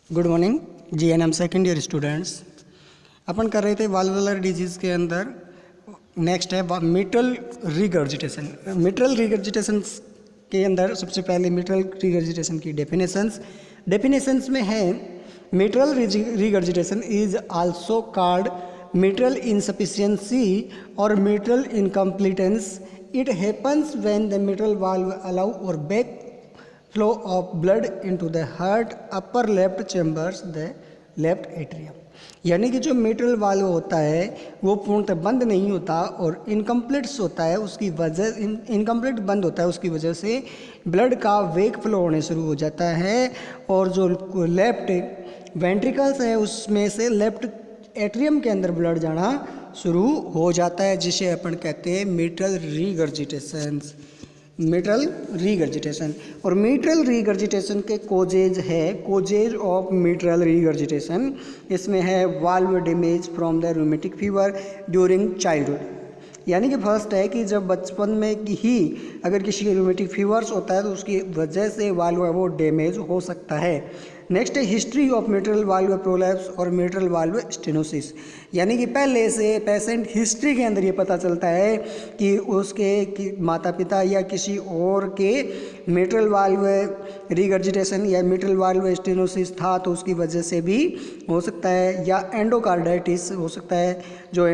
Good morning GNM second year students. अपन कर रहे थे वाल्वुलर डिजीज़ के अंदर। नेक्स्ट है मिट्रल रिगर्जिटेशन। मिट्रल रिगर्जिटेशन के अंदर सबसे पहले मिट्रल रिगर्जिटेशन की डेफिनेशंस में है mitral regurgitation is also called mitral insufficiency और mitral incompetence. It happens when the mitral valve allow और back flow of blood into the heart upper left chambers the left atrium। यानी कि जो mitral valve होता है वो पूर्णतः बंद नहीं होता और इनकम्प्लीट्स होता है, उसकी वजह इनकम्प्लीट बंद होता है, उसकी वजह से ब्लड का वेग फ्लो होने शुरू हो जाता है और जो लेफ्ट वेंट्रिकल्स है उसमें से लेफ्ट एट्रियम के अंदर ब्लड जाना शुरू हो जाता है, जिसे अपन कहते हैं मिट्रल रिगर्जिटेशंस। मिट्रल रिगर्जिटेशन और मिट्रल रिगर्जिटेशन के कोजेज ऑफ मिट्रल रिगर्जिटेशन इसमें है valve damage from the rheumatic fever during childhood. यानी कि फर्स्ट है कि जब बचपन में ही अगर किसी के रूमेटिक फीवर्स होता है तो उसकी वजह से वाल्व वो डैमेज हो सकता है। नेक्स्ट है history of mitral valve prolapse और मिट्रल वाल्व स्टेनोसिस। यानी कि पहले से पेशेंट हिस्ट्री के अंदर ये पता चलता है कि उसके माता पिता या किसी और के मिट्रल वाल्व रिगर्जिटेशन या मिट्रल वाल्व स्टेनोसिस था तो उसकी वजह से भी हो सकता है, या एंडोकार्डाइटिस हो सकता है। जो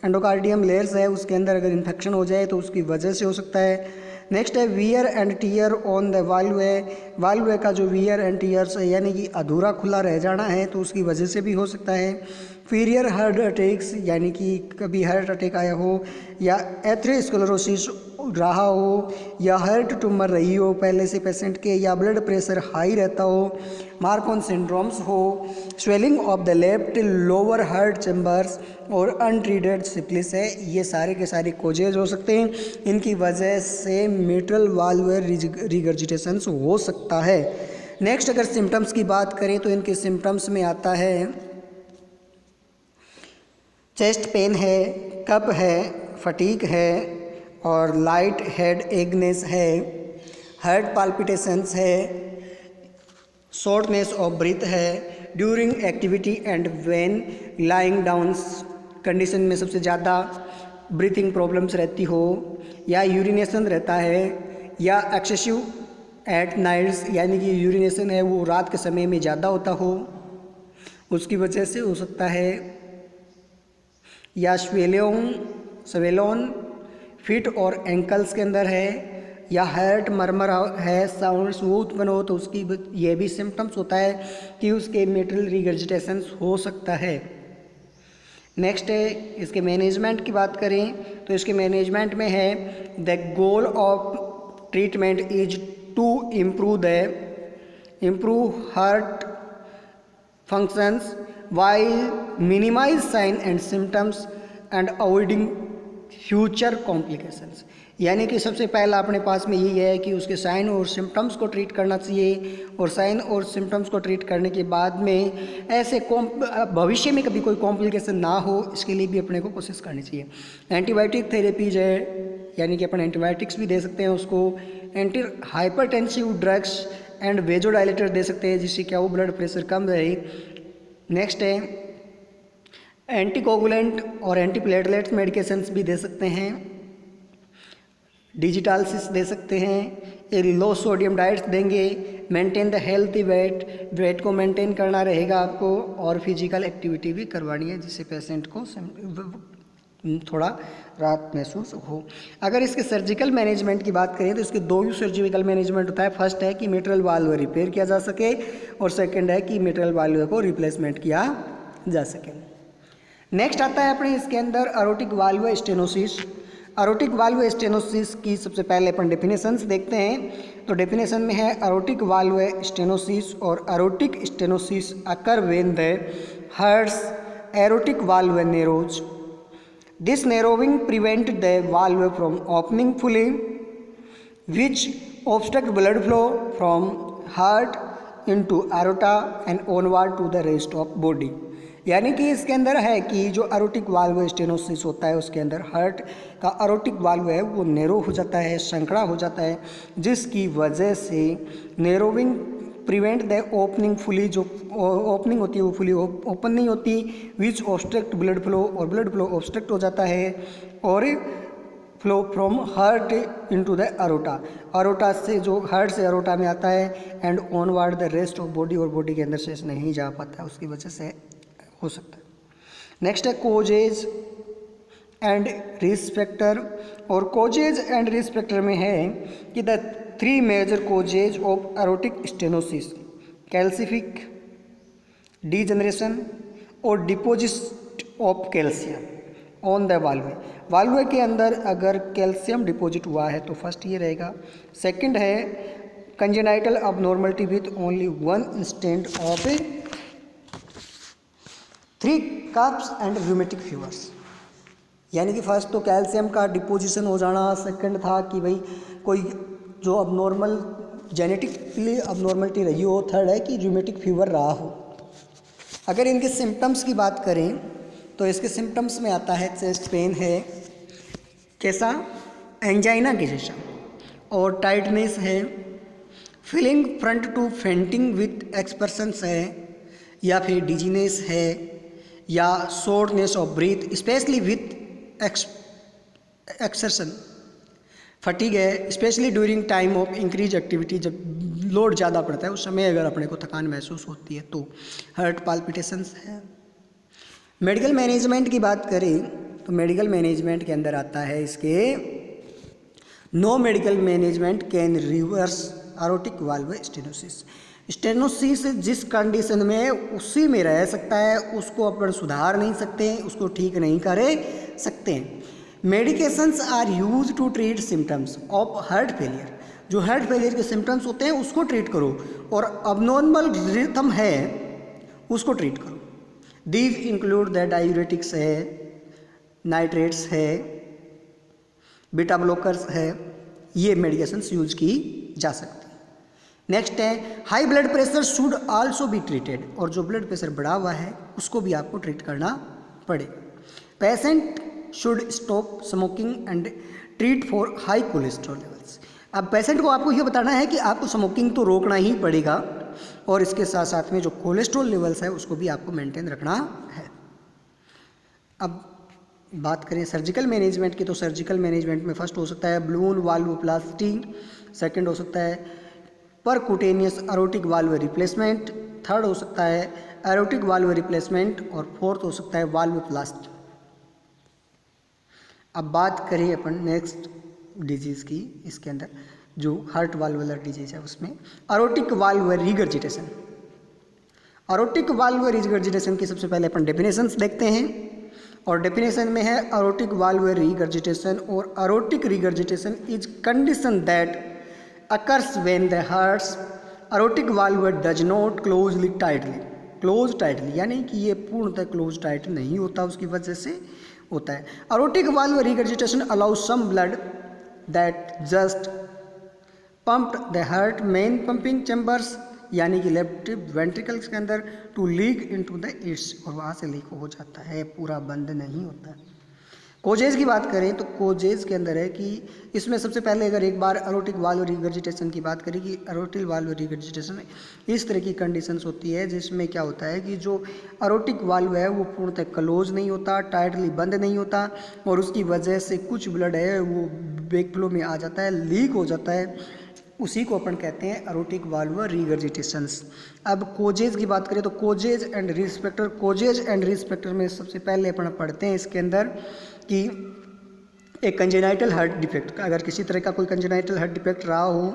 एंडोकार्डियम लेयर्स है उसके अंदर अगर इन्फेक्शन हो जाए तो उसकी वजह से हो सकता है। नेक्स्ट है wear and tear on the valve का जो वियर एंड टीयर्स है यानी कि अधूरा खुला रह जाना है तो उसकी वजह से भी हो सकता है। फीरियर हार्ट अटैक्स यानी कि कभी हार्ट अटैक आया हो या एथेरोस्क्लेरोसिस रहा हो या हार्ट ट्यूमर रही हो पहले से पेशेंट के, या ब्लड प्रेशर हाई रहता हो, मार्कॉन सिंड्रोम्स हो, swelling of the left lower heart chambers और अनट्रीटेड सिफिलिस है, ये सारे के सारे कोजेज हो सकते हैं। इनकी वजह से मिट्रल वाल्व रिगर्जिटेशन हो सकता है। नेक्स्ट अगर सिम्टम्स की बात करें तो इनके सिम्टम्स में आता है चेस्ट पेन है, कफ है, फटीग है और लाइट हेड एगनेस है, हार्ट पाल्पिटेशंस है, शॉर्टनेस ऑफ ब्रीथ है during activity and when lying down condition में सबसे ज़्यादा ब्रीथिंग प्रॉब्लम्स रहती हो, या यूरिनेशन रहता है, या एक्सेसिव एट नाइट्स यानी कि यूरिनेशन है वो रात के समय में ज़्यादा होता हो उसकी वजह से हो सकता है, या स्वेलोन फीट और एंकल्स के अंदर है, या हार्ट मरमर है, साउंड स्मूथ बनो तो उसकी ये भी सिम्टम्स होता है कि उसके मिट्रल रिगर्जिटेशन हो सकता है। नेक्स्ट है इसके मैनेजमेंट की बात करें तो इसके मैनेजमेंट में है the goal of treatment is to improve heart functions while minimize sign and symptoms and avoiding future complications। यानी कि सबसे पहला अपने पास में यही है कि उसके साइन और सिम्टम्स को ट्रीट करना चाहिए और साइन और सिम्टम्स को ट्रीट करने के बाद में ऐसे भविष्य में कभी कोई कॉम्प्लिकेशन ना हो इसके लिए भी अपने को कोशिश करनी चाहिए। एंटीबायोटिक थेरेपीज है यानी कि अपन एंटीबायोटिक्स भी दे सकते हैं उसको, anti hypertensive drugs and vasodilator दे सकते हैं जिससे क्या वो ब्लड प्रेशर कम रहे। नेक्स्ट है एंटीकोगुलेंट और एंटीप्लेटलेट्स मेडिकेशंस भी दे सकते हैं, डिजिटालिसिस दे सकते हैं, एक लो सोडियम डाइट्स देंगे, मेंटेन द हेल्थी वेट को मेंटेन करना रहेगा आपको और फिजिकल एक्टिविटी भी करवानी है जिससे पेशेंट को थोड़ा राहत महसूस हो। अगर इसके सर्जिकल मैनेजमेंट की बात करें तो इसके दो ही सर्जिकल मैनेजमेंट होता है। फर्स्ट है कि मिट्रल वाल्व रिपेयर किया जा सके और सेकंड है कि मिट्रल वाल्व को रिप्लेसमेंट किया जा सके। नेक्स्ट आता है अपने इसके अंदर अरोटिक वाल्व स्टेनोसिस। अरोटिक वाल्व स्टेनोसिस की सबसे पहले अपन डेफिनेशंस देखते हैं तो डेफिनेशन में है अरोटिक वाल्व स्टेनोसिस और aortic stenosis occur when the heart's aortic valve narrows. This narrowing prevent the valve from opening fully, which obstruct blood flow from heart into aorta and onward to the rest of body। यानी कि इसके अंदर है कि जो अरोटिक valve stenosis होता है उसके अंदर हार्ट का अरोटिक वाल्व है वो नैरो हो जाता है, संकड़ा हो जाता है, जिसकी वजह से नैरोविंग प्रिवेंट द ओपनिंग फुली, जो ओपनिंग होती है वो फुली ओपन नहीं होती, विच ऑब्स्ट्रक्ट ब्लड फ्लो, और ब्लड फ्लो ऑब्स्ट्रक्ट हो जाता है, और flow from heart into the aorta, aorta से जो हार्ट से अरोटा में आता है, and onward the rest of body, और बॉडी के अंदर से नहीं जा पाता है, उसकी वजह से हो सकता है। नेक्स्ट है कोजेज एंड रिस्क फैक्टर, और कोजेज एंड रिस्क फैक्टर में है कि the 3 major causes of aortic stenosis, calcific degeneration और deposit of calcium on the valve, valve के अंदर अगर कैल्शियम डिपॉजिट हुआ है तो फर्स्ट ये रहेगा। सेकंड है congenital abnormality with only 1 instant of 3 cups and rheumatic fevers, यानी कि फर्स्ट तो कैल्शियम का डिपोजिशन हो जाना, सेकंड था कि भाई कोई जो अबनॉर्मल जेनेटिकली अबनॉर्मलिटी रही हो, थर्ड है कि रूमेटिक फीवर रहा हो। अगर इनके सिम्टम्स की बात करें तो इसके सिम्टम्स में आता है चेस्ट पेन है, कैसा, एंजाइना के जैसा, और टाइटनेस है, feeling front to fainting with expressions है, या फिर डिजीनेस है, या shortness of breath specially with exertion, fatigue है specially during time of increase activity, जब लोड ज़्यादा पड़ता है उस समय अगर अपने को थकान महसूस होती है तो, हार्ट पाल्पिटेशंस है। मेडिकल मैनेजमेंट की बात करें तो मेडिकल मैनेजमेंट के अंदर आता है इसके, no medical management can reverse aortic valve stenosis, stenosis जिस कंडीशन में उसी में रह सकता है, उसको अपन सुधार नहीं सकते, उसको ठीक नहीं कर सकते हैं। Medications are use to treat symptoms of heart failure, जो हार्ट फेलियर के सिम्टम्स होते हैं उसको ट्रीट करो, और अबनॉर्मल रिथम है उसको ट्रीट करो। दीज इंक्लूड द डायूरेटिक्स है, नाइट्रेट्स है, बीटा ब्लॉकर्स है, ये मेडिकेशंस यूज की जा सकती है। नेक्स्ट है high blood pressure should also be treated, और जो ब्लड प्रेशर बढ़ा हुआ है उसको भी आपको ट्रीट करना पड़ेगा। Patient should stop smoking and treat for high cholesterol levels, अब पेशेंट को आपको ये बताना है कि आपको स्मोकिंग तो रोकना ही पड़ेगा, और इसके साथ साथ में जो कोलेस्ट्रॉल लेवल्स है उसको भी आपको मेंटेन रखना है। अब बात करें सर्जिकल मैनेजमेंट की, तो सर्जिकल मैनेजमेंट में फर्स्ट हो सकता है बलून वाल्वोप्लास्टी, सेकंड हो सकता है percutaneous aortic valve replacement, third हो सकता है एरोटिक वाल्व रिप्लेसमेंट, और फोर्थ हो सकता है वाल्वोप्लास्टी। अब बात करें अपन नेक्स्ट डिजीज़ की, इसके अंदर जो हार्ट वाल्वुलर डिजीज है उसमें aortic valve regurgitation, aortic valve regurgitation की सबसे पहले अपन डेफिनेशंस देखते हैं, और डेफिनेशन में है एरोटिक वाल्व रिगर्जिटेशन, और aortic regurgitation is condition that occurs when the heart's aortic valve does not closely tightly, यानी कि ये पूर्णतः क्लोज टाइट नहीं होता, उसकी वजह से होता है। Aortic valve regurgitation allow some blood that just pumped the heart main pumping chambers, यानी कि लेफ्ट वेंट्रिकल्स के अंदर to leak into the its, और वहाँ से लीक हो जाता है, पूरा बंद नहीं होता। कोजेज की बात करें तो कोजेज के अंदर है कि इसमें सबसे पहले अगर एक बार एरोटिक वाल्व रिगर्जिटेशन की बात करें कि एरोटिक वाल्व रिगर्जिटेशन इस तरह की कंडीशंस होती है जिसमें क्या होता है कि जो एरोटिक वाल्व है वो पूर्णतः क्लोज नहीं होता, टाइटली बंद नहीं होता, और उसकी वजह से कुछ ब्लड है वो बैक फ्लो में आ जाता है, लीक हो जाता है, उसी को अपन कहते हैं एरोटिक वाल्व रिगर्जिटेशंस। अब कोजेज की बात करें तो causes and risk factor, causes and risk factor में सबसे पहले अपन पढ़ते हैं इसके अंदर कि एक कंजेनाइटल हार्ट डिफेक्ट, अगर किसी तरह का कोई कंजेनाइटल हार्ट डिफेक्ट रहा हो,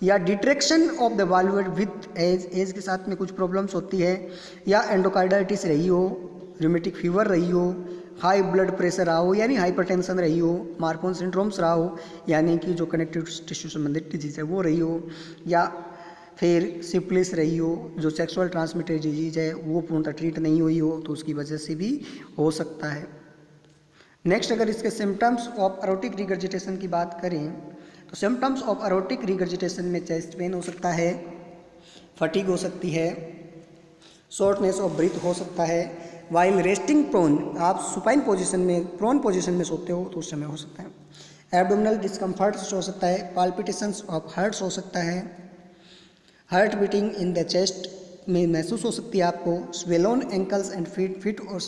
या detraction of the valve with age के साथ में कुछ प्रॉब्लम्स होती है, या एंडोकार्डाइटिस रही हो, रूमेटिक फीवर रही हो, हाई ब्लड प्रेशर रहा हो यानी हाइपरटेंशन रही हो, मार्फन सिंड्रोम्स रहा हो यानी कि जो कनेक्टिव टिश्यू संबंधित डिजीज है वो रही हो, या फिर सिफिलिस रही हो जो सेक्सुअल ट्रांसमिटेड डिजीज है वो पूर्णतः ट्रीट नहीं हुई हो, तो उसकी वजह से भी हो सकता है। नेक्स्ट अगर इसके सिम्टम्स ऑफ एरोटिक रिगर्जिटेशन की बात करें तो सिम्टम्स ऑफ एरोटिक रिगर्जिटेशन में चेस्ट पेन हो सकता है, फटीग हो सकती है, शॉर्टनेस ऑफ ब्रीथ हो सकता है, वाइल रेस्टिंग प्रोन, आप सुपाइन पोजीशन में प्रोन पोजीशन में सोते हो तो उस समय हो सकता है, एब्डोमिनल डिस्कम्फर्ट हो सकता है, पाल्पिटेशंस ऑफ हार्ट्स हो सकता है, heart beating in the chest में महसूस हो सकती है आपको। स्वेलोन एंकल्स एंड फीट और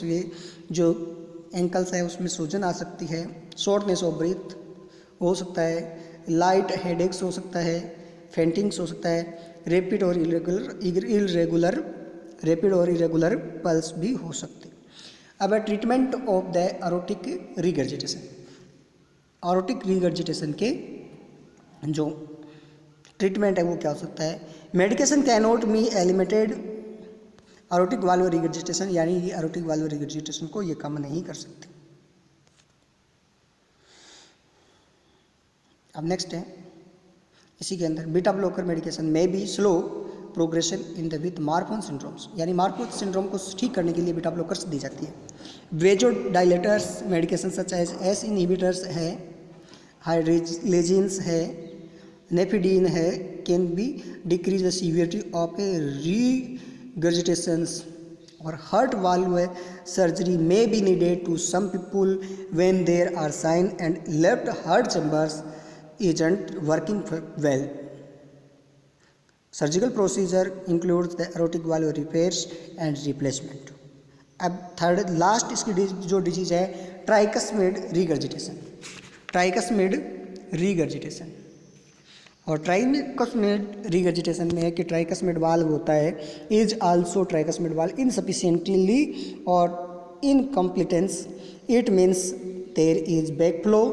जो एंकल्स है उसमें सूजन आ सकती है। शॉर्टनेस ऑफ ब्रीथ हो सकता है। लाइट हेडेक्स हो सकता है। फेंटिंग्स हो सकता है। रैपिड और इरेगुलर पल्स भी हो सकती है। अब treatment of the aortic regurgitation. Aortic regurgitation के जो ट्रीटमेंट है वो क्या हो सकता है? Medication can not be eliminated aortic valve regurgitation, यानी ये एरोटिक वाल्व रिगर्जिटेशन को ये कम नहीं कर सकती। अब नेक्स्ट है इसी के अंदर बीटा ब्लॉकर मेडिकेशन में भी slow progression in the with Marfan syndromes, यानी मार्फन सिंड्रोम को ठीक करने के लिए बीटा ब्लॉकर्स दी जाती है। Vasodilators medication such ACE inhibitors है, हाइड्रेजिन्स है, नेफिडीन है, can be decrease the severity of a regurgitations. और हार्ट वाल्व सर्जरी में be needed to some people when there are sign and left heart chambers isn't working well. Surgical procedure includes the aortic valve repairs and replacement. अब third last इसकी जो disease है ट्राइकस्मिड regurgitation. ट्राइकस्मिड regurgitation और ट्राइकस्मिड regurgitation में है कि ट्राइकस्मिड valve होता है is also tricuspid valve insufficiently और incompetence. It means there is back flow